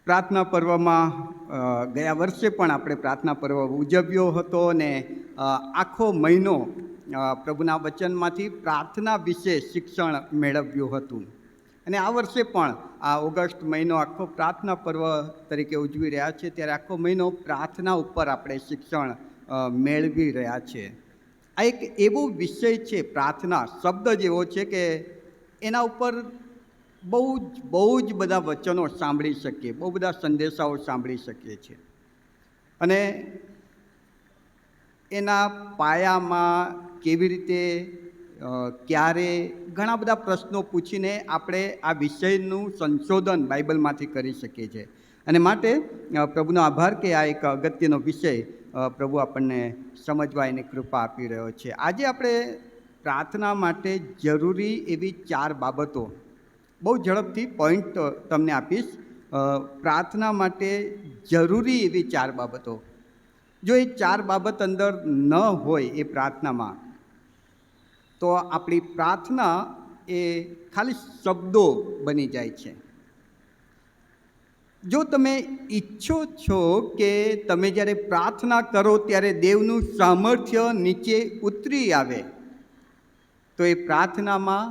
પ્રાર્થના પર્વમાં ગયા વર્ષે પણ આપણે પ્રાર્થના પર્વ ઉજવ્યો હતો અને આખો મહિનો પ્રભુના વચનમાંથી પ્રાર્થના વિશે શિક્ષણ મેળવ્યું હતું. અને આ વર્ષે પણ આ ઓગસ્ટ મહિનો આખો પ્રાર્થના પર્વ તરીકે ઉજવી રહ્યા છે, ત્યારે આખો મહિનો પ્રાર્થના ઉપર આપણે શિક્ષણ મેળવી રહ્યા છે. આ એક એવો વિષય છે, પ્રાર્થના શબ્દ જ એવો છે કે એના ઉપર બહુ જ બધા વચનો સાંભળી શકીએ, બહુ બધા સંદેશાઓ સાંભળી શકીએ છીએ. અને એના પાયામાં કેવી રીતે, ક્યારે, ઘણા બધા પ્રશ્નો પૂછીને આપણે આ વિષયનું સંશોધન બાઇબલમાંથી કરી શકીએ છીએ. અને માટે પ્રભુનો આભાર કે આ એક અગત્યનો વિષય પ્રભુ આપણને સમજવા એની કૃપા આપી રહ્યો છે. આજે આપણે પ્રાર્થના માટે જરૂરી એવી 4 બાબતો, બહુ ઝડપથી પોઈન્ટ તમને આપીશ. પ્રાર્થના માટે જરૂરી એવી 4 બાબતો, જો એ 4 બાબત અંદર ન હોય એ પ્રાર્થનામાં, તો આપણી પ્રાર્થના એ ખાલી શબ્દો બની જાય છે. જો તમે ઈચ્છો છો કે તમે જ્યારે પ્રાર્થના કરો ત્યારે દેવનું સામર્થ્ય નીચે ઉતરી આવે, તો એ પ્રાર્થનામાં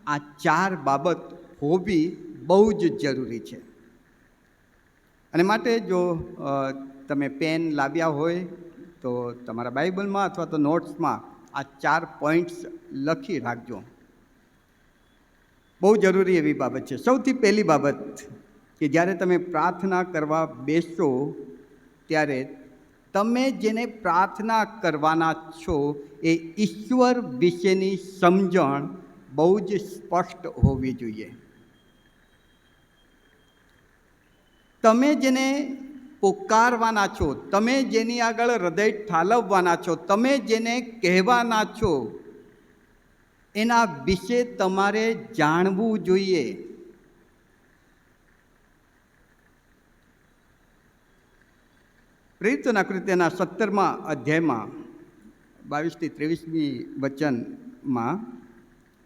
આ 4 બાબત હોવી બહુ જ જરૂરી છે. અને માટે જો તમે પેન લાવ્યા હોય તો તમારા બાઇબલમાં અથવા તો નોટ્સમાં આ 4 પોઈન્ટ્સ લખી રાખજો. બહુ જરૂરી એવી બાબત છે. સૌથી પહેલી બાબત કે જ્યારે તમે પ્રાર્થના કરવા બેસો ત્યારે તમે જેને પ્રાર્થના કરવાના છો એ ઈશ્વર વિશેની સમજણ બહુ જ સ્પષ્ટ હોવી જોઈએ. તમે જેને પોકારવાના છો, તમે જેની આગળ હૃદય ઠાલવવાના છો, તમે જેને કહેવાના છો, એના વિશે તમારે જાણવું જોઈએ. પ્રેરિતોના કૃત્યના 17મા અધ્યાયમાં 22-23 વચનમાં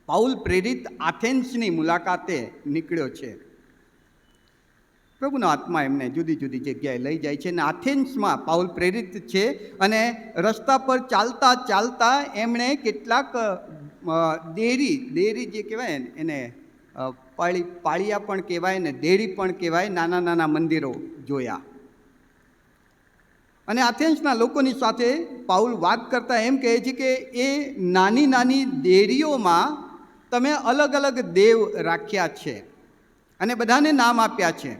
પાઉલ પ્રેરિત આથેન્સની મુલાકાતે નીકળ્યો છે. પ્રભુનો આત્મા એમને જુદી જુદી જગ્યાએ લઈ જાય છે. અને આથેન્સમાં પાઉલ પ્રેરિત છે અને રસ્તા પર ચાલતા ચાલતા એમણે કેટલાક દેરી જે કહેવાય ને, એને પાળિયા પણ કહેવાય ને દેરી પણ કહેવાય, નાના નાના મંદિરો જોયા. અને આથેન્સના લોકોની સાથે પાઉલ વાત કરતા એમ કહે છે કે એ નાની નાની દેરીઓમાં તમે અલગ અલગ દેવ રાખ્યા છે અને બધાને નામ આપ્યા છે,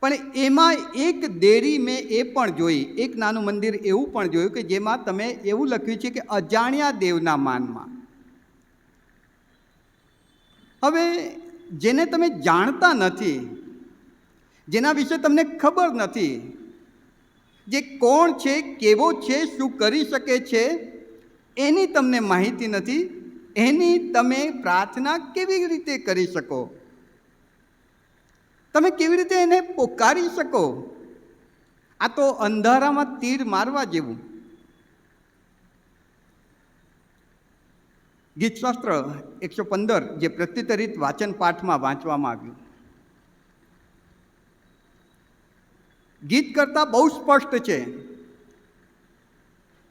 પણ એમાં એક દેરી મેં એ પણ જોઈ, એક નાનું મંદિર એવું પણ જોયું કે જેમાં તમે એવું લખ્યું છે કે અજાણ્યા દેવના માનમાં. હવે જેને તમે જાણતા નથી, જેના વિશે તમને ખબર નથી, જે કોણ છે, કેવો છે, શું કરી શકે છે, એની તમને માહિતી નથી, એની તમે પ્રાર્થના કેવી રીતે કરી શકો? તમે કેવી રીતે એને પોકારી શકો? આ તો અંધારામાં તીર મારવા જેવું. ગીતશાસ્ત્ર 115 જે પ્રત્યુત્તરિત વાચન પાઠમાં વાંચવામાં આવ્યું, ગીત કરતાં બહુ સ્પષ્ટ છે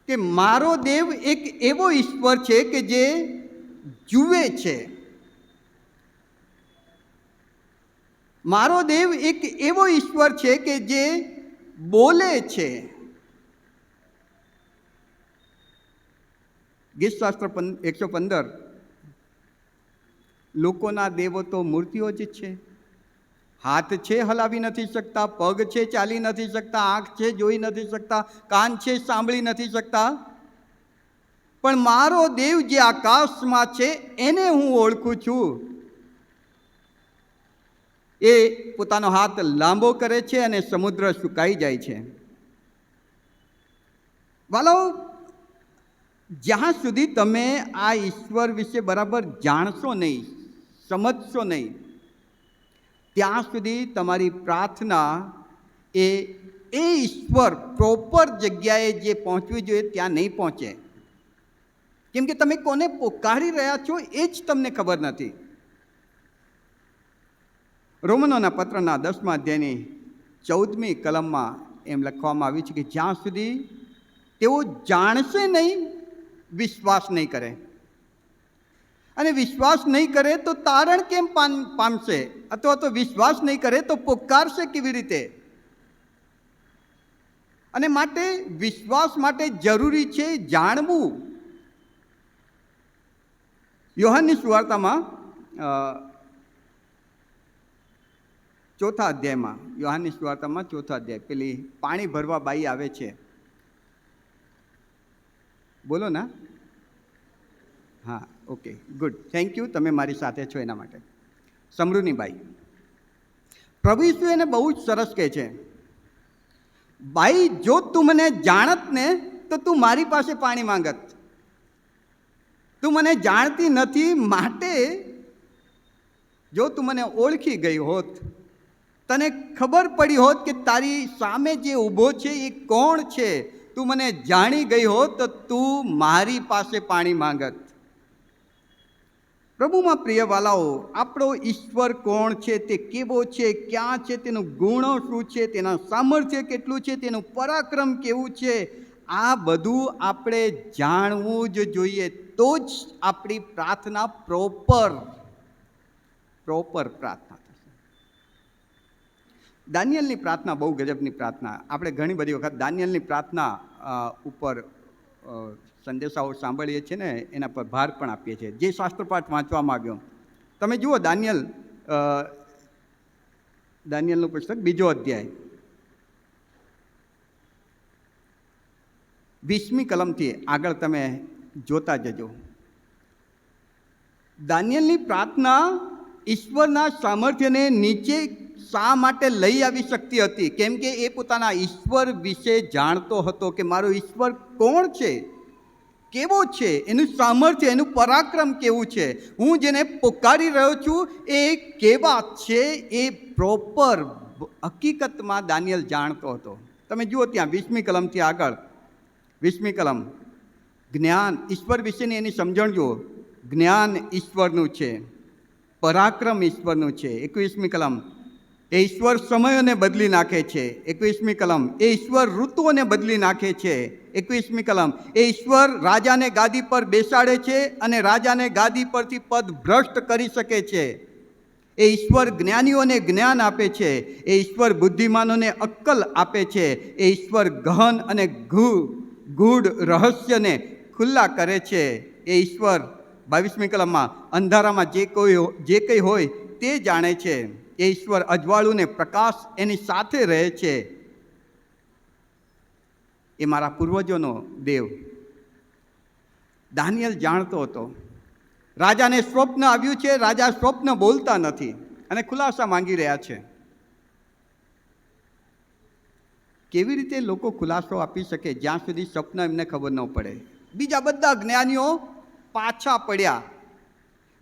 કે મારો દેવ એક એવો ઈશ્વર છે કે જે જુએ છે. મારો દેવ એક એવો ઈશ્વર છે કે જે બોલે છે. ગીતશાસ્ત્ર 115 લોકોના દેવો તો મૂર્તિઓ જ છે. હાથ છે, હલાવી નથી શકતા, પગ છે, ચાલી નથી શકતા, આંખ છે, જોઈ નથી શકતા, કાન છે, સાંભળી નથી શકતા. પણ મારો દેવ જે આકાશમાં છે એને હું ઓળખું છું. એ પોતાનો હાથ લાંબો કરે છે અને સમુદ્ર સુકાઈ જાય છે. વાલો, જ્યાં સુધી તમે આ ઈશ્વર વિશે બરાબર જાણશો નહીં, સમજશો નહીં, ત્યાં સુધી તમારી પ્રાર્થના એ ઈશ્વર પ્રોપર જગ્યાએ જે પહોંચવી જોઈએ ત્યાં નહીં પહોંચે. કેમ કે તમે કોને પોકારી રહ્યા છો એ જ તમને ખબર નથી. રોમનોના પત્રના 10મા અધ્યાયની 14મી કલમમાં એમ લખવામાં આવ્યું છે કે જ્યાં સુધી તેઓ જાણશે નહીં, વિશ્વાસ નહીં કરે. અને વિશ્વાસ નહીં કરે તો તારણ કેમ પામશે? અથવા તો વિશ્વાસ નહીં કરે તો પોકારશે કેવી રીતે? અને માટે વિશ્વાસ માટે જરૂરી છે જાણવું. યોહાનની સુવાર્તામાં 4થા અધ્યાયમાં, યોહાનની સુવાર્તામાં 4થા અધ્યાય, પેલી પાણી ભરવા બાઈ આવે છે. બોલો ના? હા, ઓકે, ગુડ, થેન્ક યુ, તમે મારી સાથે છો એના માટે. સમરૂની બાઈ, પ્રભુ ઈસુ એને બહુ જ સરસ કહે છે, બાઈ જો તું મને જાણત ને તો તું મારી પાસે પાણી માંગત. તું મને જાણતી નથી, માટે જો તું મને ઓળખી ગઈ હોત, તને ખબર પડી હોત કે તારી સામે જે ઊભો છે એ કોણ છે, તું મને જાણી ગઈ હોત તો તું મારી પાસે પાણી માંગત. પ્રભુમાં પ્રિયવાલાઓ, આપણો ઈશ્વર કોણ છે, તે કેવો છે, ક્યાં છે, તેનું ગુણો શું છે, તેના સામર્થ્ય કેટલું છે, તેનું પરાક્રમ કેવું છે, આ બધું આપણે જાણવું જ જોઈએ. તો જ આપણી પ્રાર્થના પ્રોપર પ્રાર્થના થશે. દાનિયેલની પ્રાર્થના બહુ ગજબની પ્રાર્થના. આપણે ઘણી બધી વખત દાનિયેલની પ્રાર્થના ઉપર સંદેશાઓ સાંભળીએ છીએ ને, એના પર ભાર પણ આપીએ છીએ. જે શાસ્ત્રપાઠ વાંચવામાં આવ્યો, તમે જુઓ દાનિયેલનું પુસ્તક 2જો અધ્યાય 20મી કલમથી આગળ તમે જોતા જજો. દાનિયેલની પ્રાર્થના ઈશ્વરના સામર્થ્યને નીચે શા માટે લઈ આવી શકતી હતી? કેમ કે એ પોતાના ઈશ્વર વિશે જાણતો હતો કે મારો ઈશ્વર કોણ છે, કેવો છે, એનું સામર્થ્ય, એનું પરાક્રમ કેવું છે, હું જેને પોકારી રહ્યો છું એ કેવા છે, એ પ્રોપર હકીકતમાં દાનિયેલ જાણતો હતો. તમે જુઓ ત્યાં 20મી કલમથી આગળ, 20મી કલમ, જ્ઞાન, ઈશ્વર વિશેની એની સમજણ જુઓ. જ્ઞાન ઈશ્વરનું છે, પરાક્રમ ઈશ્વરનું છે. 21મી કલમ, એ ઈશ્વર સમયોને બદલી નાખે છે. 21મી કલમ, એ ઈશ્વર ઋતુઓને બદલી નાખે છે. 21મી કલમ, એ ઈશ્વર રાજાને ગાદી પર બેસાડે છે અને રાજાને ગાદી પરથી પદ ભ્રષ્ટ કરી શકે છે. એ ઈશ્વર જ્ઞાનીઓને જ્ઞાન આપે છે. એ ઈશ્વર બુદ્ધિમાનોને અક્કલ આપે છે. એ ઈશ્વર ગહન અને ગૂઢ રહસ્યને ખુલ્લા કરે છે. એ ઈશ્વર 22મી કલમમાં અંધારામાં જે કંઈ હોય તે જાણે છે. એ ઈશ્વર અજવાળું ને પ્રકાશ એની સાથે રહે છે. એ મારા પૂર્વજોનો દેવ. દાનિયેલ જાણતો હતો. રાજાને સ્વપ્ન આવ્યું છે, રાજા સ્વપ્ન બોલતા નથી અને ખુલાસા માંગી રહ્યા છે. કેવી રીતે લોકો ખુલાસો આપી શકે જ્યાં સુધી સ્વપ્ન એમને ખબર ન પડે? બીજા બધા જ્ઞાનીઓ પાછા પડ્યા.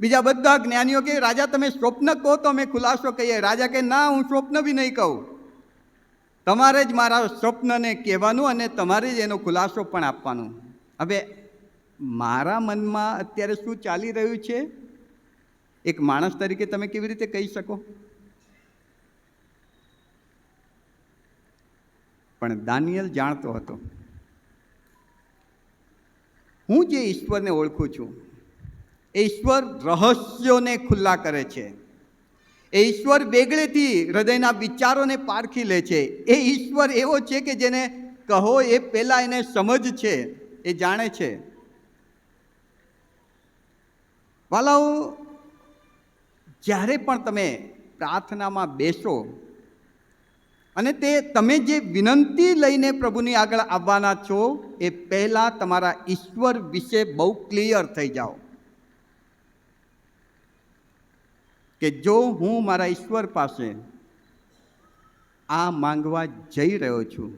બીજા બધા જ્ઞાનીઓ કે રાજા તમે સ્વપ્ન કહો તો અમે ખુલાસો કહીએ. રાજા કે ના, હું સ્વપ્ન બી નહીં કહું, તમારે જ મારા સ્વપ્નને કહેવાનું અને તમારે જ એનો ખુલાસો પણ આપવાનું. હવે મારા મનમાં અત્યારે શું ચાલી રહ્યું છે એક માણસ તરીકે તમે કેવી રીતે કહી શકો? પણ દાનિયેલ જાણતો હતો, હું જે ઈશ્વરને ઓળખું છું એ ઈશ્વર રહસ્યોને ખુલ્લા કરે છે. એ ઈશ્વર વેગળેથી હૃદયના વિચારોને પારખી લે છે. એ ઈશ્વર એવો છે કે જેને કહો એ પહેલાં એને સમજ છે, એ જાણે છે. વાલાઓ, જ્યારે પણ તમે પ્રાર્થનામાં બેસો અને તમે જે વિનંતી લઈને પ્રભુની આગળ આવવાના છો એ પહેલાં તમારા ઈશ્વર વિશે બહુ ક્લિયર થઈ જાઓ કે જો હું મારા ઈશ્વર પાસે આ માંગવા જઈ રહ્યો છું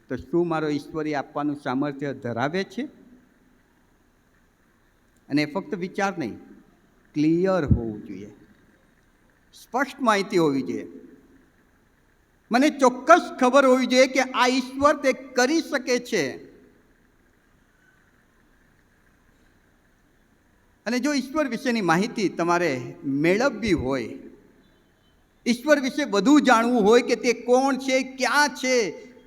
તો શું મારો ઈશ્વર એ આપવાનું સામર્થ્ય ધરાવે છે? અને ફક્ત વિચાર નહીં, ક્લિયર હોવું જોઈએ, સ્પષ્ટ માહિતી હોવી જોઈએ. મને ચોક્કસ ખબર હોવી જોઈએ કે આ ઈશ્વર તે કરી શકે છે. અને જો ઈશ્વર વિશેની માહિતી તમારે મેળવવી હોય, ઈશ્વર વિશે વધુ જાણવું હોય કે તે કોણ છે, ક્યાં છે,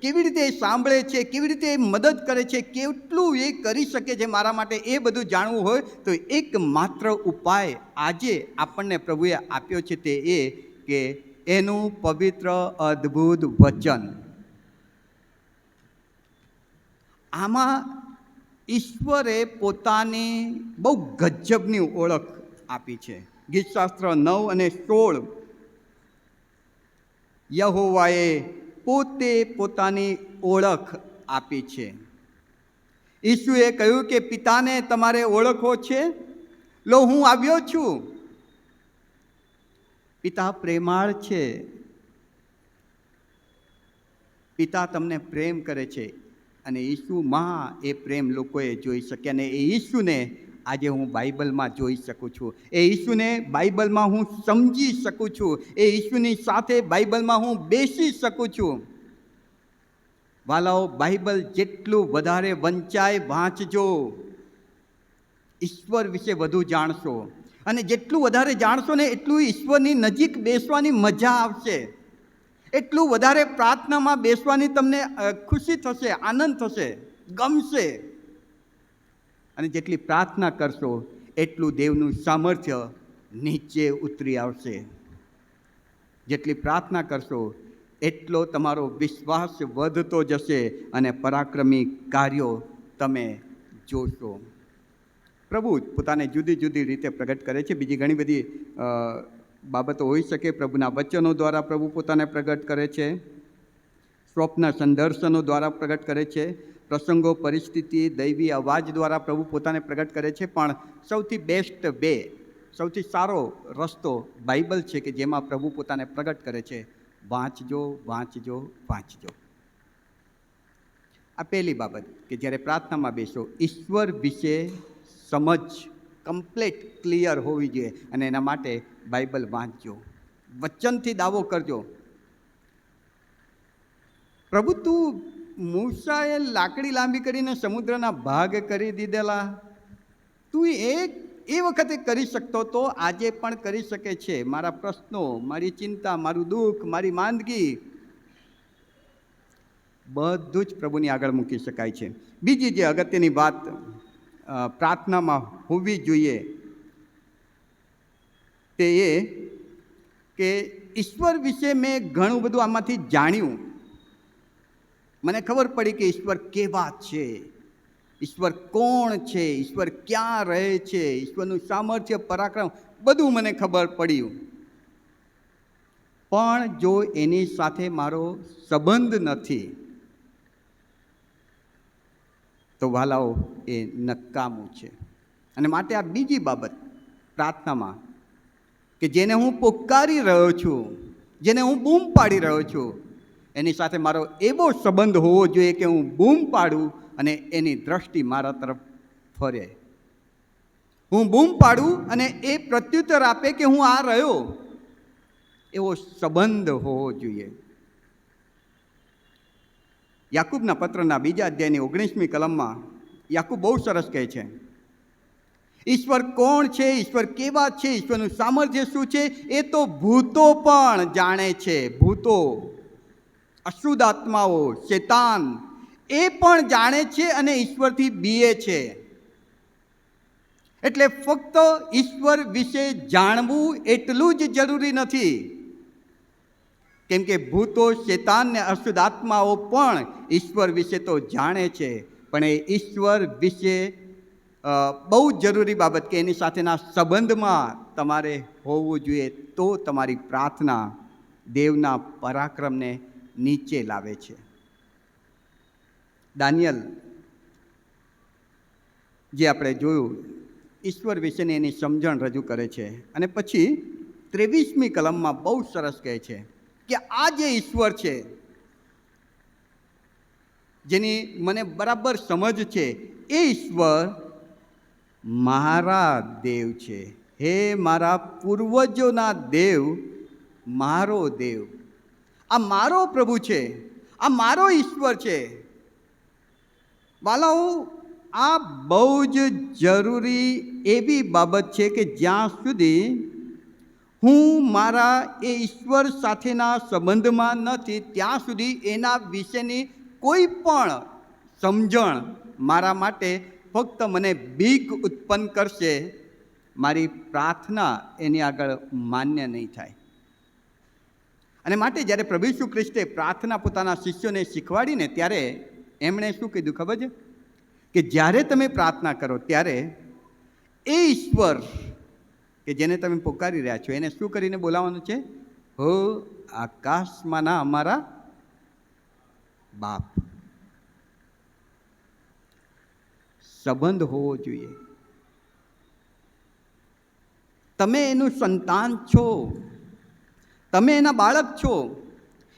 કેવી રીતે એ સાંભળે છે, કેવી રીતે એ મદદ કરે છે, કેટલું એ કરી શકે છે મારા માટે, એ બધું જાણવું હોય તો એક માત્ર ઉપાય આજે આપણને પ્રભુએ આપ્યો છે, તે એ કે એનું પવિત્ર અદ્ભુત વચન. આમાં ઈશ્વરે પોતાની બહુ ગજબની ઓળખ આપી છે. ગીતશાસ્ત્ર 9 અને 16 યહોવાએ પોતે પોતાની ઓળખ આપી છે. ઈસુએ કહ્યું કે પિતાને તમારે ઓળખવો છે, લો હું આવ્યો છું. પિતા પ્રેમાળ છે. પિતા તમને પ્રેમ કરે છે અને ઈસુમાં એ પ્રેમ લોકોએ જોઈ શક્યા. અને એ ઈસુને આજે હું બાઇબલમાં જોઈ શકું છું. એ ઈસુને બાઇબલમાં હું સમજી શકું છું. એ ઈસુની સાથે બાઇબલમાં હું બેસી શકું છું. વાલાઓ, બાઇબલ જેટલું વધારે વંચાય વાંચજો. ઈશ્વર વિશે વધુ જાણશો અને જેટલું વધારે જાણશો ને એટલું ઈશ્વરની નજીક બેસવાની મજા આવશે. એટલું વધારે પ્રાર્થનામાં બેસવાની તમને ખુશી થશે, આનંદ થશે, ગમશે. અને જેટલી પ્રાર્થના કરશો એટલું દેવનું સામર્થ્ય નીચે ઉતરી આવશે. જેટલી પ્રાર્થના કરશો એટલો તમારો વિશ્વાસ વધતો જશે અને પરાક્રમી કાર્યો તમે જોશો. પ્રભુ પોતાને જુદી જુદી રીતે પ્રગટ કરે છે. બીજી ઘણી બધી બાબતો હોઈ શકે. પ્રભુના વચનો દ્વારા પ્રભુ પોતાને પ્રગટ કરે છે. સ્વપ્ન સંદર્શનો દ્વારા પ્રગટ કરે છે. પ્રસંગો, પરિસ્થિતિ, દૈવી અવાજ દ્વારા પ્રભુ પોતાને પ્રગટ કરે છે. પણ સૌથી બેસ્ટ વે, સૌથી સારો રસ્તો બાઇબલ છે કે જેમાં પ્રભુ પોતાને પ્રગટ કરે છે. વાંચજો, વાંચજો, વાંચજો. આ પહેલી બાબત કે જ્યારે પ્રાર્થનામાં બેસો, ઈશ્વર વિશે સમજ કમ્પ્લીટ ક્લિયર હોવી જોઈએ અને એના માટે બાઇબલ વાંચજો. વચનથી દાવો કરજો. પ્રભુ, તું મૂસાએ લાકડી લાંબી કરીને સમુદ્રના ભાગ કરી દીધેલા, તું એ વખતે કરી શકતો તો આજે પણ કરી શકે છે. મારા પ્રશ્નો, મારી ચિંતા, મારું દુઃખ, મારી માંદગી બધું જ પ્રભુની આગળ મૂકી શકાય છે. બીજી જે અગત્યની વાત પ્રાર્થનામાં હોવી જોઈએ તે એ કે ઈશ્વર વિશે મેં ઘણું બધું આમાંથી જાણ્યું. મને ખબર પડી કે ઈશ્વર કેવા છે, ઈશ્વર કોણ છે, ઈશ્વર ક્યાં રહે છે, ઈશ્વરનું સામર્થ્ય, પરાક્રમ બધું મને ખબર પડ્યું. પણ જો એની સાથે મારો સંબંધ નથી તો વાલાઓ એ નકામું છે. અને માટે આ બીજી બાબત પ્રાર્થનામાં કે જેને હું પોકારી રહ્યો છું, જેને હું બૂમ પાડી રહ્યો છું, એની સાથે મારો એવો સંબંધ હોવો જોઈએ કે હું બૂમ પાડું અને એની દ્રષ્ટિ મારા તરફ ફરે. હું બૂમ પાડું અને એ પ્રત્યુત્તર આપે કે હું આ રહ્યો. એવો સંબંધ હોવો જોઈએ. યાકૂબના પત્રના 2 અધ્યાયની 19મી કલમમાં યાકૂબ બહુ સરસ કહે છે, ઈશ્વર કોણ છે, ઈશ્વર કેવા છે, ઈશ્વરનું સામર્થ્ય શું છે, એ તો ભૂતો પણ જાણે છે. ભૂતો, અશુદ્ધ આત્માઓ, શેતાન એ પણ જાણે છે અને ઈશ્વરથી બીએ છે. એટલે ફક્ત ઈશ્વર વિશે જાણવું એટલું જ જરૂરી નથી. કેમ કે ભૂતો, શેતાન ને અશુદ્ધ આત્માઓ પણ ઈશ્વર વિશે તો જાણે છે, પણ એ ઈશ્વર વિશે બહુ જરૂરી બાબત કે એની સાથેના સંબંધમાં તમારે હોવું જોઈએ. તો તમારી પ્રાર્થના દેવના પરાક્રમને નીચે લાવે છે. દાનિયલ જે આપણે જોયું, ઈશ્વર વિશેની એની સમજણ રજૂ કરે છે અને પછી 23મી કલમમાં બહુ સરસ કહે છે કે આ જે ઈશ્વર છે જેની મને બરાબર સમજ છે, એ ઈશ્વર મારા દેવ છે. હે મારા પૂર્વજોના દેવ, મારો દેવ. આ મારો પ્રભુ છે, આ મારો ઈશ્વર છે. વાલાઓ, આ બહુ જ જરૂરી એવી બાબત છે કે જ્યાં સુધી હું મારા એ ઈશ્વર સાથેના સંબંધમાં નથી ત્યાં સુધી એના વિશેની કોઈ પણ સમજણ મારા માટે ફક્ત મને બીક ઉત્પન્ન કરશે. મારી પ્રાર્થના એની આગળ માન્ય નહીં થાય. અને માટે જ્યારે પ્રભુ ઈસુ ખ્રિસ્તે પ્રાર્થના પોતાના શિષ્યોને શીખવાડીને ત્યારે એમણે શું કીધું ખબર છે? કે જ્યારે તમે પ્રાર્થના કરો ત્યારે એ ઈશ્વર કે જેને તમે પોકારી રહ્યા છો એને શું કરીને બોલાવવાનું છે? હો આકાશમાંના અમારા બાપ. સંબંધ હોવો જોઈએ. તમે એનું સંતાન છો, તમે એના બાળક છો,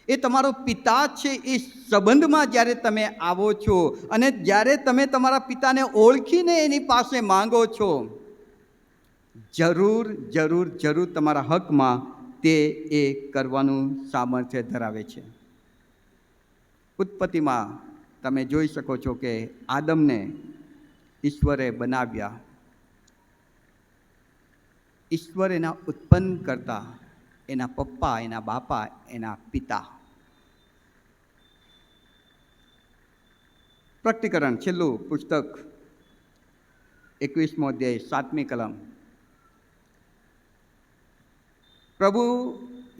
એ તમારો પિતા છે. એ સંબંધમાં જ્યારે તમે આવો છો અને જ્યારે તમે તમારા પિતાને ઓળખીને એની પાસે માંગો છો, જરૂર જરૂર જરૂર તમારા હકમાં તે એ કરવાનું સામર્થ્ય ધરાવે છે. ઉત્પત્તિમાં તમે જોઈ શકો છો કે આદમને ઈશ્વરે બનાવ્યા. ઈશ્વર એના ઉત્પન્ન કરતા, એના પપ્પા, એના બાપા, એના પિતા. પ્રકટીકરણ છેલ્લું પુસ્તક 21મો અધ્યાય 7મી કલમ. પ્રભુ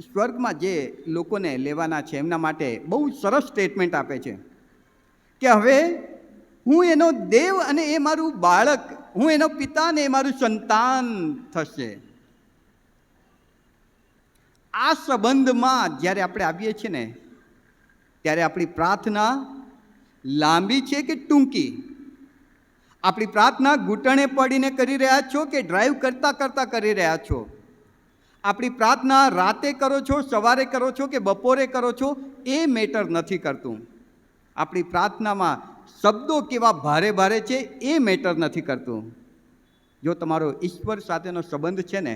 સ્વર્ગમાં જે લોકોને લેવાના છે એમના માટે બહુ સરસ સ્ટેટમેન્ટ આપે છે કે હવે હું એનો દેવ અને એ મારું બાળક, હું એનો પિતા ને એ મારું સંતાન થશે. આ સંબંધમાં જ્યારે આપણે આવીએ છીએ ને ત્યારે આપણી પ્રાર્થના લાંબી છે કે ટૂંકી? આપણી પ્રાર્થના ઘૂંટણે પડીને કરી રહ્યા છો કે ડ્રાઈવ કરતાં કરતાં કરી રહ્યા છો? આપણી પ્રાર્થના રાતે કરો છો, સવારે કરો છો કે બપોરે કરો છો, એ મેટર નથી કરતું. આપણી પ્રાર્થનામાં શબ્દો કેવા ભારે ભારે છે એ મેટર નથી કરતું. જો તમારો ઈશ્વર સાથેનો સંબંધ છે ને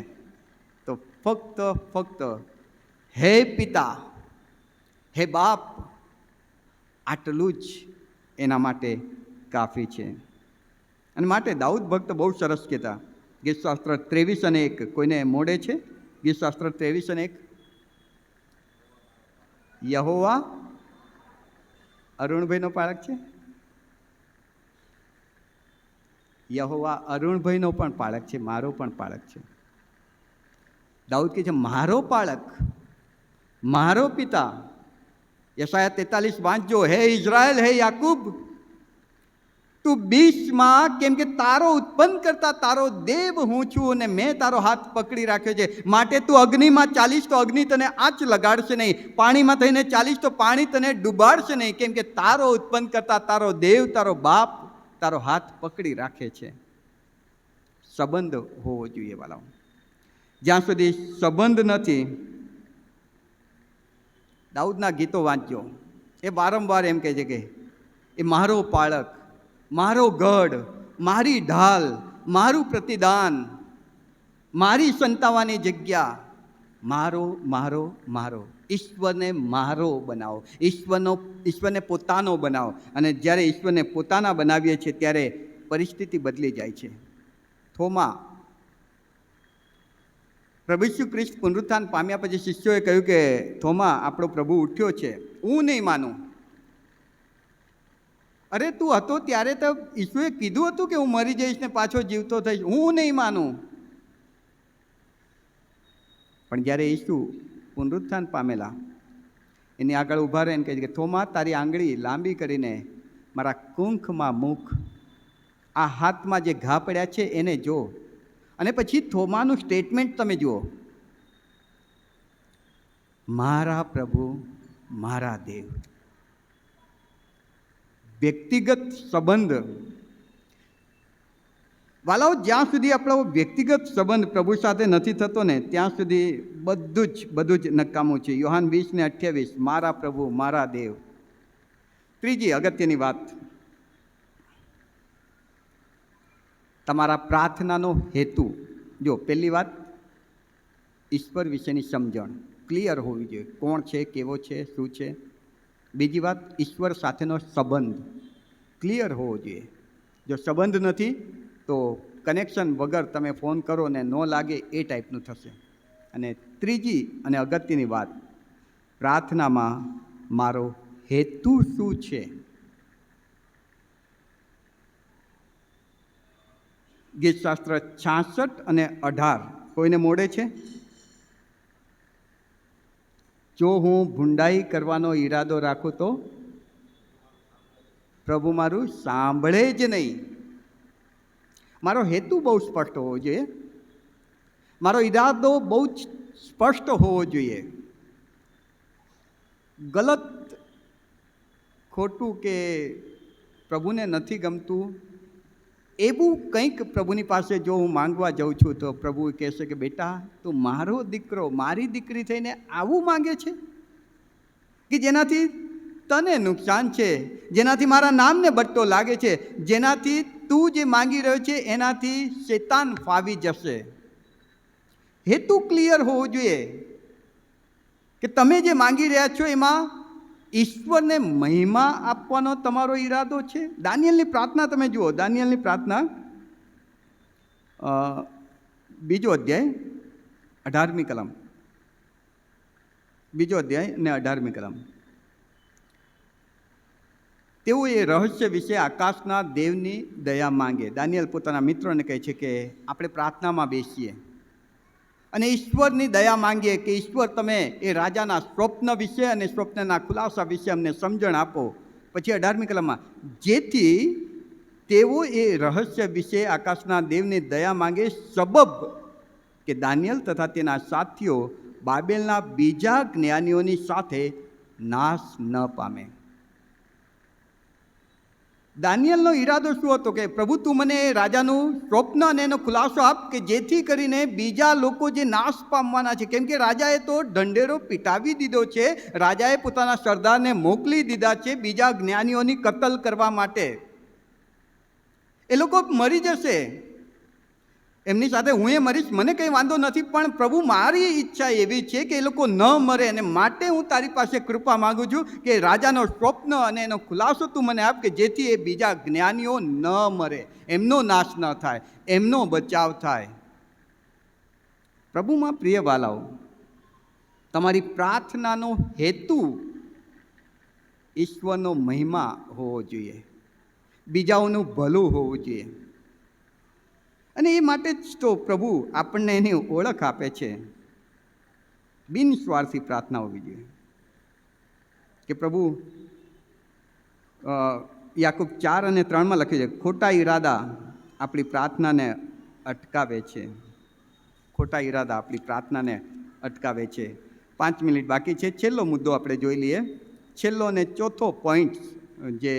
તો ફક્ત હે પિતા, હે બાપ, આટલું જ એના માટે કાફી છે. અને માટે દાઉદ ભક્ત બહુ સરસ કહેતા, ગીતશાસ્ત્ર 23:1. કોઈને મોડે છે? ગીતશાસ્ત્ર 23:1. યહોવા અરુણભાઈનો પાળક છે. યહોવા અરુણભાઈનો પણ પાળક છે, મારો પણ પાળક છે. દાઉદ કહે છે મારો પાળક, મારો પિતા. યશાયા 43 વાંચજો. હે ઇઝરાયલ, હે યાકૂબ, તું બીસમાં, કેમ કે તારો ઉત્પન્ન કરતા તારો દેવ હું છું અને મેં તારો હાથ પકડી રાખ્યો છે. માટે તું અગ્નિમાં ચાલીશ તો અગ્નિ તને આંચ લગાડશે નહીં, પાણીમાં થઈને ચાલીશ તો પાણી તને ડૂબાડશે નહીં, કેમ કે તારો ઉત્પન્ન કરતા તારો દેવ, તારો બાપ તારો હાથ પકડી રાખે છે. સંબંધ હોવો જોઈએ વાલાઓ. જ્યાં સુધી સંબંધ નથી, દાઉદના ગીતો વાંચજો. એ વારંવાર એમ કહે છે કે એ મારો પાળક, મારો ગઢ, મારી ઢાલ, મારું પ્રતિદાન, મારી સંતાવાની જગ્યા, મારો મારો મારો. ઈશ્વરને મારો બનાવો, ઈશ્વરને પોતાનો બનાવો. અને જ્યારે ઈશ્વરને પોતાના બનાવીએ છીએ ત્યારે પરિસ્થિતિ બદલી જાય છે. થોમા, પ્રભુ ઈસુ ખ્રિસ્ત પુનરુત્થાન પામ્યા પછી શિષ્યોએ કહ્યું કે થોમા, આપણો પ્રભુ ઉઠ્યો છે. હું નહીં માનું. અરે તું હતો ત્યારે તો ઈસુએ કીધું હતું કે હું મરી જઈશ ને પાછો જીવતો થઈશ. હું નહીં માનું. પણ જ્યારે ઈસુ પુનરુત્થાન પામેલા, એની આગળ ઊભા રહીને કહે છે કે થોમા, તારી આંગળી લાંબી કરીને મારા કુંખમાં મૂક, આ હાથમાં જે ઘા પડ્યા છે એને જો. અને પછી થોમાનું સ્ટેટમેન્ટ તમે જુઓ, મારા પ્રભુ, મારા દેવ. વ્યક્તિગત સંબંધ વાલાઓ, જ્યાં સુધી આપણો વ્યક્તિગત સંબંધ પ્રભુ સાથે નથી થતો ને ત્યાં સુધી બધું જ નકામું છે. યોહાન 20:28, મારા પ્રભુ, મારા દેવ. ત્રીજી અગત્યની વાત, તમારા પ્રાર્થનાનો હેતુ. જો પહેલી વાત, ઈશ્વર વિશેની સમજણ ક્લિયર હોવી જોઈએ. કોણ છે, કેવો છે, શું છે. બીજી વાત, ઈશ્વર સાથેનો સંબંધ ક્લિયર હોવો જોઈએ. જો સંબંધ નથી તો કનેક્શન વગર તમે ફોન કરો ને ન લાગે એ ટાઈપનું થશે. અને ત્રીજી અને અગત્યની વાત, પ્રાર્થનામાં મારો હેતુ શું છે? ગીતશાસ્ત્ર 66 અને 18 કોઈને મોડે છે? જો હું ભૂંડાઈ કરવાનો ઈરાદો રાખું તો પ્રભુ મારું સાંભળે જ નહીં. મારો હેતુ બહુ સ્પષ્ટ હોવો જોઈએ, મારો ઈરાદો બહુ જ સ્પષ્ટ હોવો જોઈએ. ગલત, ખોટું કે પ્રભુને નથી ગમતું એવું કંઈક પ્રભુની પાસે જો હું માંગવા જાઉં છું તો પ્રભુ કહેશે કે બેટા, તું મારો દીકરો, મારી દીકરી થઈને આવું માંગે છે કે જેનાથી તને નુકસાન છે, જેનાથી મારા નામને બટ્ટો લાગે છે, જેનાથી તું જે માંગી રહ્યો છે એનાથી શેતાન ફાવી જશે. હેતુ ક્લિયર હોવો જોઈએ કે તમે જે માંગી રહ્યા છો એમાં ઈશ્વરને મહિમા આપવાનો તમારો ઈરાદો છે. દાનિયેલની પ્રાર્થના તમે જુઓ, દાનિયેલની પ્રાર્થના 2 અધ્યાય 18મી કલમ, 2 અધ્યાય અને 18મી કલમ. તેઓ એ રહસ્ય વિશે આકાશના દેવની દયા માંગે. દાનિયેલ પોતાના મિત્રોને કહે છે કે આપણે પ્રાર્થનામાં બેસીએ અને ઈશ્વરની દયા માંગીએ કે ઈશ્વર તમે એ રાજાના સ્વપ્ન વિશે અને સ્વપ્નના ખુલાસા વિશે અમને સમજણ આપો. પછી 18મી કલમમાં, જેથી તેઓ એ રહસ્ય વિશે આકાશના દેવની દયા માંગે, સબબ કે દાનિયેલ તથા તેના સાથીઓ બાબેલના બીજા જ્ઞાનીઓની સાથે નાશ ન પામે. દાનિયેલનો ઈરાદો શું હતો કે પ્રભુ તું મને રાજાનું સ્વપ્ન અને એનો ખુલાસો આપ કે જેથી કરીને બીજા લોકો જે નાશ પામવાના છે, કેમ કે રાજાએ તો ઢંઢેરો પીટાવી દીધો છે, રાજાએ પોતાના સરદારને મોકલી દીધા છે બીજા જ્ઞાનીઓની કતલ કરવા માટે. એ લોકો મરી જશે, એમની સાથે હું એ મરીશ, મને કંઈ વાંધો નથી, પણ પ્રભુ મારી ઈચ્છા એવી છે કે એ લોકો ન મરે અને માટે હું તારી પાસે કૃપા માગું છું કે રાજાનો સ્વપ્ન અને એનો ખુલાસો તું મને આપ કે જેથી એ બીજા જ્ઞાનીઓ ન મરે, એમનો નાશ ન થાય, એમનો બચાવ થાય. પ્રભુમાં પ્રિય વાલાઓ, તમારી પ્રાર્થનાનો હેતુ ઈશ્વરનો મહિમા હોવો જોઈએ, બીજાઓનું ભલું હોવું જોઈએ. અને એ માટે જ તો પ્રભુ આપણને એની ઓળખ આપે છે. બિનસ્વાર્થી પ્રાર્થના હોવી જોઈએ કે પ્રભુ, યાકૂબ 4 અને 3માં લખ્યું છે, ખોટા ઈરાદા આપણી પ્રાર્થનાને અટકાવે છે. ખોટા ઈરાદા આપણી પ્રાર્થનાને અટકાવે છે. 5 મિનિટ બાકી છે. છેલ્લો મુદ્દો આપણે જોઈ લઈએ. છેલ્લો અને ચોથો પોઈન્ટ જે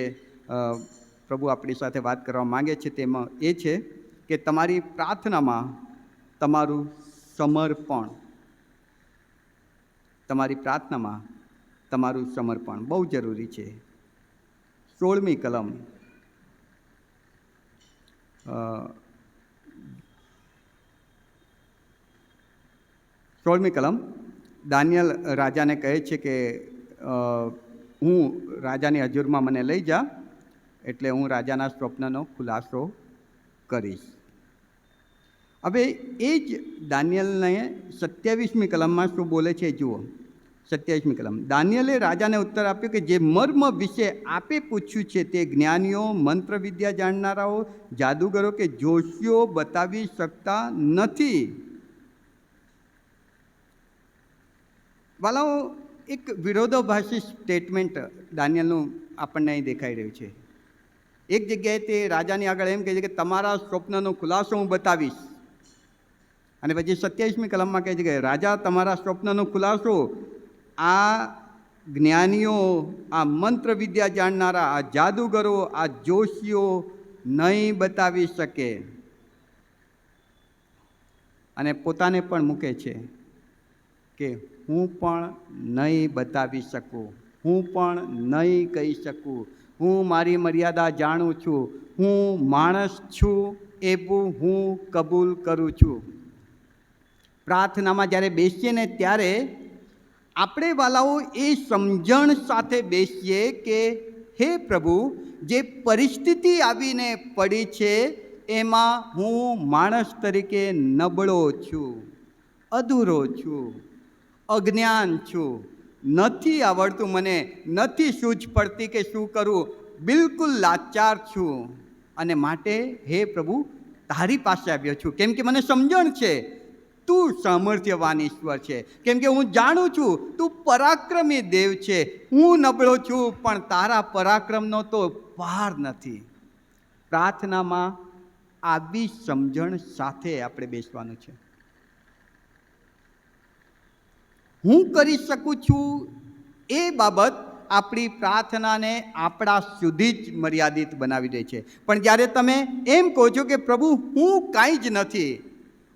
પ્રભુ આપણી સાથે વાત કરવા માંગે છે તેમાં એ છે કે તમારી પ્રાર્થનામાં તમારું સમર્પણ, તમારી પ્રાર્થનામાં તમારું સમર્પણ બહુ જરૂરી છે. 16મી કલમ, 16મી કલમ દાનિયેલ રાજાને કહે છે કે હું રાજાની હજુરમાં મને લઈ જા, એટલે હું રાજાના સ્વપ્નનો ખુલાસો કરીશ. હવે એ જ દાનિયેલને 27મી કલમમાં શું બોલે છે જુઓ. 27મી કલમ, દાનિયેલે રાજાને ઉત્તર આપ્યો કે જે મર્મ વિશે આપે પૂછ્યું છે તે જ્ઞાનીઓ, મંત્ર વિદ્યા જાણનારાઓ, જાદુગરો કે જોશીઓ બતાવી શકતા નથી. વાલાઓ, એક વિરોધાભાસી સ્ટેટમેન્ટ દાનિયેલનું આપણને અહીં દેખાઈ રહ્યું છે. એક જગ્યાએ તે રાજાની આગળ એમ કહે છે કે તમારા સ્વપ્નનો ખુલાસો હું બતાવીશ, અને પછી 27મી કલમમાં કહે છે કે રાજા તમારા સ્વપ્નનો ખુલાસો આ જ્ઞાનીઓ, આ મંત્ર વિદ્યા જાણનારા, આ જાદુગરો, આ જોશીઓ નહીં બતાવી શકે. અને પોતાને પણ મૂકે છે કે હું પણ નહીં બતાવી શકું, હું પણ નહીં કહી શકું, હું મારી મર્યાદા જાણું છું, હું માણસ છું એવું હું કબૂલ કરું છું. પ્રાર્થનામાં જ્યારે બેસીએ ને ત્યારે આપણે વાલાઓ એ સમજણ સાથે બેસીએ કે હે પ્રભુ, જે પરિસ્થિતિ આવીને પડી છે એમાં હું માણસ તરીકે નબળો છું, અધૂરો છું, અજ્ઞાન છું, નથી આવડતું, મને નથી સૂઝ પડતી કે શું કરું, બિલકુલ લાચાર છું. અને માટે હે પ્રભુ, તારી પાસે આવ્યો છું, કેમ કે મને સમજણ છે તું સામર્થ્યવાન ઈશ્વર છે, કેમ કે હું જાણું છું તું પરાક્રમી દેવ છે. હું નબળો છું, પણ તારા પરાક્રમનો તો પાર નથી. પ્રાર્થનામાં આવી સમજણ સાથે આપણે બેસવાનું છે. હું કરી શકું છું એ બાબત આપણી પ્રાર્થનાને આપણા સુધી જ મર્યાદિત બનાવી દે છે. પણ જ્યારે તમે એમ કહો છો કે પ્રભુ હું કાંઈ જ નથી,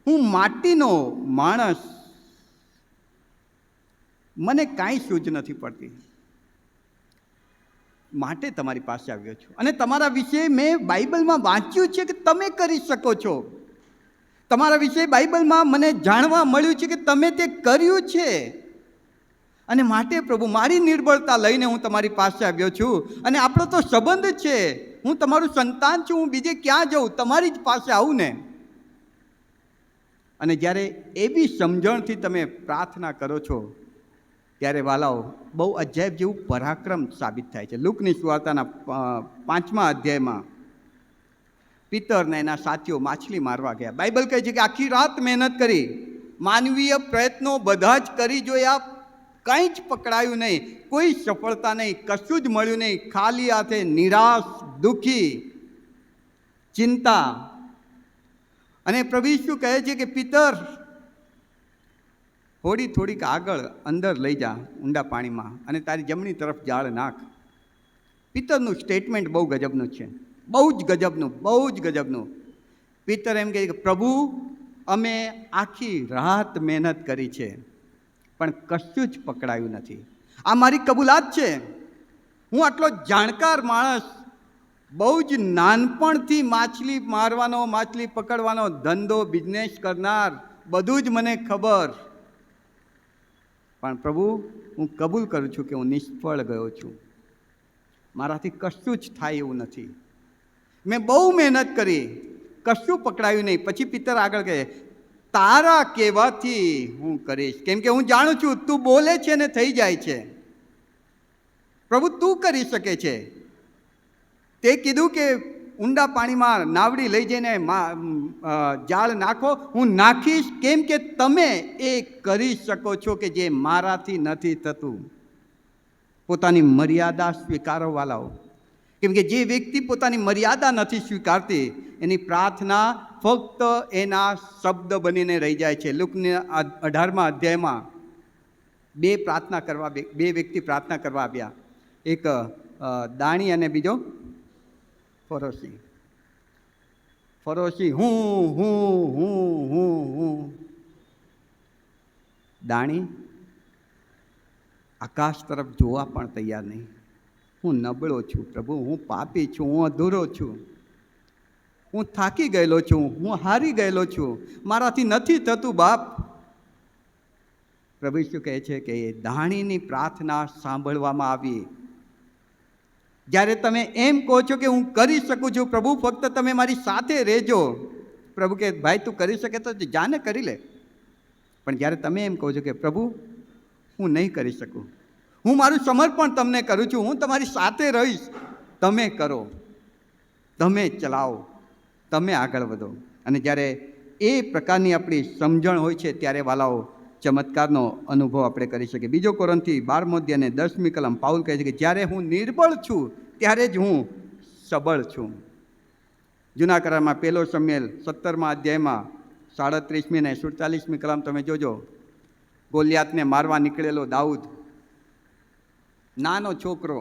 હું માટીનો માણસ, મને કાંઈ સૂઝ નથી પડતી, માટે તમારી પાસે આવ્યો છું. અને તમારા વિશે મેં બાઇબલમાં વાંચ્યું છે કે તમે કરી શકો છો. તમારા વિશે બાઇબલમાં મને જાણવા મળ્યું છે કે તમે તે કર્યું છે. અને માટે પ્રભુ, મારી નિર્બળતા લઈને હું તમારી પાસે આવ્યો છું. અને આપણો તો સંબંધ છે, હું તમારું સંતાન છું, હું બીજે ક્યાં જાઉં, તમારી જ પાસે આવું ને. અને જ્યારે એવી સમજણથી તમે પ્રાર્થના કરો છો ત્યારે વાલાઓ, બહુ અજાયબ જેવું પરાક્રમ સાબિત થાય છે. લુકની સુવાર્તાના 5મા અધ્યાયમાં પિતર ને એના સાથીઓ માછલી મારવા ગયા. બાઇબલ કહે છે કે આખી રાત મહેનત કરી, માનવીય પ્રયત્નો બધા જ કરી જોયા, કંઈ જ પકડાયું નહીં, કોઈ સફળતા નહીં, કશું જ મળ્યું નહીં. ખાલી હાથે, નિરાશ, દુઃખી, ચિંતા. અને પ્રભુ ઈસુ કહે છે કે પિતર, થોડીક આગળ અંદર લઈ જા ઊંડા પાણીમાં, અને તારી જમણી તરફ જાળ નાખ. પિતરનું સ્ટેટમેન્ટ બહુ ગજબનું છે, બહુ જ ગજબનું. પિતર એમ કહે કે પ્રભુ, અમે આખી રાત મહેનત કરી છે, પણ કશું જ પકડાયું નથી. આ મારી કબૂલાત છે. હું આટલો જાણકાર માણસ, બહુ જ નાનપણથી માછલી મારવાનો, માછલી પકડવાનો ધંધો, બિઝનેસ કરનાર, બધું જ મને ખબર. પણ પ્રભુ, હું કબૂલ કરું છું કે હું નિષ્ફળ ગયો છું. મારાથી કશું જ થાય એવું નથી. મેં બહુ મહેનત કરી, કશું પકડાયું નહીં. પછી પિતર આગળ કહે, તારા કહેવાથી હું કરીશ, કેમ કે હું જાણું છું તું બોલે છે ને થઈ જાય છે. પ્રભુ, તું કરી શકે છે. તે કીધું કે ઊંડા પાણીમાં નાવડી લઈ જઈને જાળ નાખો, હું નાખીશ, કેમ કે તમે એ કરી શકો છો કે જે મારાથી નથી થતું. પોતાની મર્યાદા સ્વીકારો વાલાઓ, કેમ કે જે વ્યક્તિ પોતાની મર્યાદા નથી સ્વીકારતી, એની પ્રાર્થના ફક્ત એના શબ્દ બનીને રહી જાય છે. લુકના 18મા અધ્યાયમાં બે વ્યક્તિ પ્રાર્થના કરવા આવ્યા, એક દાણી અને બીજો ફરોશી. હું દાણી આકાશ તરફ જોવા પણ તૈયાર નહીં. હું નબળો છું પ્રભુ, હું પાપી છું, હું અધૂરો છું, હું થાકી ગયેલો છું, હું હારી ગયેલો છું, મારાથી નથી થતું બાપ. પ્રભુ શું કહે છે કે એ દાણીની પ્રાર્થના સાંભળવામાં આવી. જ્યારે તમે એમ કહો છો કે હું કરી શકું છું પ્રભુ, ફક્ત તમે મારી સાથે રહેજો. પ્રભુ કહે, ભાઈ તું કરી શકે તો જાને કરી લે. પણ જ્યારે તમે એમ કહો છો કે પ્રભુ હું નહીં કરી શકું, હું મારું સમર્પણ તમને કરું છું, હું તમારી સાથે રહીશ, તમે કરો, તમે ચલાવો, તમે આગળ વધો. અને જ્યારે એ પ્રકારની આપણી સમજણ હોય છે ત્યારે વાલાઓ, ચમત્કારનો અનુભવ આપણે કરી શકીએ. 2 કોરિન્થી 12મો અધ્યાય અને 10મી કલમ પાઉલ કહે છે કે જ્યારે હું નિર્બળ છું ત્યારે જ હું સબળ છું. જૂના કરારમાં 1 શમુએલ 17મા અધ્યાયમાં 37મી અને 47મી કલમ તમે જોજો. ગોલિયાતને મારવા નીકળેલો દાઉદ, નાનો છોકરો.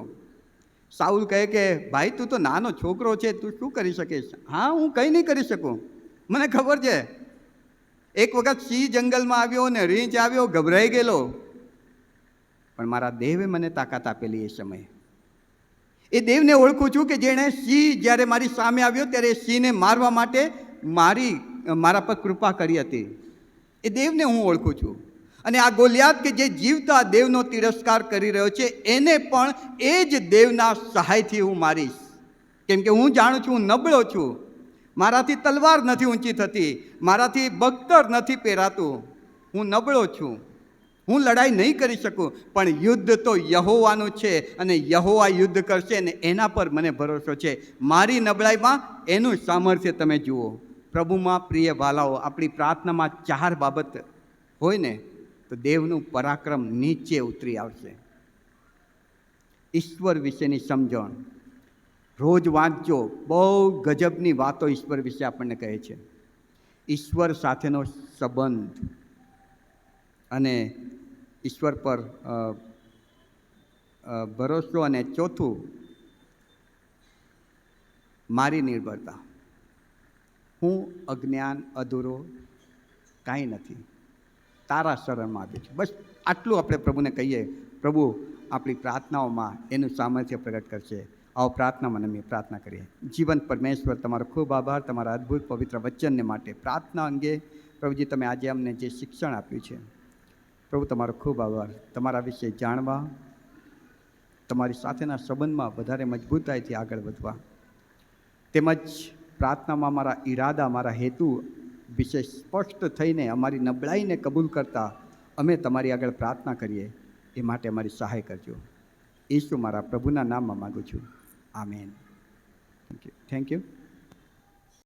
સાઉલ કહે કે ભાઈ તું તો નાનો છોકરો છે, તું શું કરી શકીશ? હા, હું કંઈ નહીં કરી શકું, મને ખબર છે. એક વખત સિંહ જંગલમાં આવ્યો ને રીંછ આવ્યો, ગભરાઈ ગયેલો, પણ મારા દેવે મને તાકાત આપેલી. એ સમયે એ દેવને ઓળખું છું કે જેણે સિંહ જ્યારે મારી સામે આવ્યો ત્યારે સિંહને મારવા માટે મારા પર કૃપા કરી હતી. એ દેવને હું ઓળખું છું. અને આ ગોલિયાત કે જે જીવતા દેવનો તિરસ્કાર કરી રહ્યો છે, એને પણ એ જ દેવના સહાયથી હું મારીશ. કેમ કે હું જાણું છું હું નબળો છું, મારાથી તલવાર નથી ઊંચી થતી, મારાથી બખ્તર નથી પહેરાતું, હું નબળો છું, હું લડાઈ નહીં કરી શકું, પણ યુદ્ધ તો યહોવાનું છે અને યહોવા યુદ્ધ કરશે અને એના પર મને ભરોસો છે. મારી નબળાઈમાં એનું સામર્થ્ય તમે જુઓ. પ્રભુમાં પ્રિય વાલાઓ, આપણી પ્રાર્થનામાં 4 બાબત હોય ને તો દેવનું પરાક્રમ નીચે ઉતરી આવશે. ઈશ્વર વિશેની સમજણ રોજ વાંચજો. બહુ ગજબની વાતો ઈશ્વર વિશે આપણને કહે છે. ઈશ્વર સાથેનો સંબંધ અને ઈશ્વર પર ભરોસો. અને ચોથું, મારી નિર્ભરતા. હું અજ્ઞાન અધૂરો કાંઈ નથી, તારા શરણમાં આવ્યો છું. બસ આટલું આપણે પ્રભુને કહીએ. પ્રભુ આપણી પ્રાર્થનાઓમાં એનું સામર્થ્ય પ્રગટ કરશે. આવો પ્રાર્થનામાં અમે પ્રાર્થના કરીએ. જીવંત પરમેશ્વર, તમારો ખૂબ આભાર તમારા અદ્ભુત પવિત્ર વચનને માટે. પ્રાર્થના અંગે પ્રભુજી તમે આજે અમને જે શિક્ષણ આપ્યું છે, પ્રભુ તમારો ખૂબ આભાર. તમારા વિશે જાણવા, તમારી સાથેના સંબંધમાં વધારે મજબૂતાઈથી આગળ વધવા, તેમજ પ્રાર્થનામાં મારા ઈરાદા, મારા હેતુ વિશે સ્પષ્ટ થઈને અમારી નબળાઈને કબૂલ કરતા અમે તમારી આગળ પ્રાર્થના કરીએ, એ માટે અમારી સહાય કરજો. ઈસુ મારા પ્રભુના નામમાં માગું છું. આમેન. Thank you.